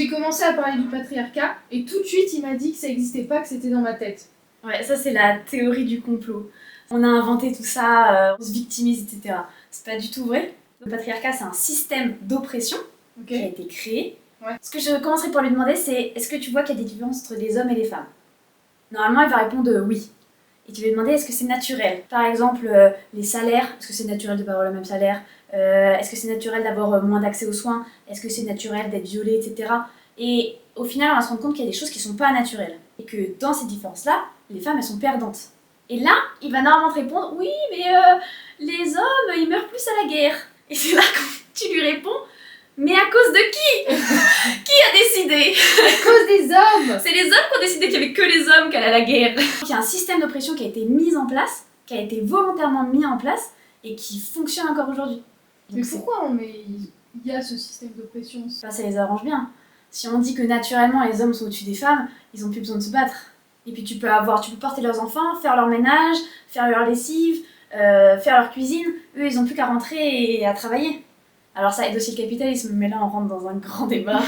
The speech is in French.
j'ai commencé à parler du patriarcat et tout de suite il m'a dit que ça n'existait pas, que c'était dans ma tête. Ouais, ça c'est la théorie du complot. On a inventé tout ça, on se victimise, etc. C'est pas du tout vrai. Le patriarcat, c'est un système d'oppression qui a été créé. Ouais. Ce que je commencerai par lui demander, c'est est-ce que tu vois qu'il y a des différences entre les hommes et les femmes? Normalement, il va répondre oui. Et tu vas lui demander est-ce que c'est naturel? Par exemple, les salaires, est-ce que c'est naturel de pas avoir le même salaire? Est-ce que c'est naturel d'avoir moins d'accès aux soins? Est-ce que c'est naturel d'être violé, etc. Et au final, on va se rendre compte qu'il y a des choses qui sont pas naturelles. Et que dans ces différences-là, les femmes, elles sont perdantes. Et là, il va normalement te répondre oui, mais les hommes, ils meurent plus à la guerre. Et c'est là que tu lui réponds mais à cause de qui? Qui a décidé? À cause des hommes! C'est les hommes qui ont décidé qu'il n'y avait que les hommes qui allaient à la guerre. Il y a un système d'oppression qui a été mis en place, qui a été volontairement mis en place et qui fonctionne encore aujourd'hui. Mais pourquoi il y a ce système d'oppression? Ça les arrange bien. Si on dit que naturellement les hommes sont au-dessus des femmes, ils n'ont plus besoin de se battre. Et puis tu peux porter leurs enfants, faire leur ménage, faire leur lessive, faire leur cuisine. Eux, ils n'ont plus qu'à rentrer et à travailler. Alors ça aide aussi le capitalisme, mais là on rentre dans un grand débat.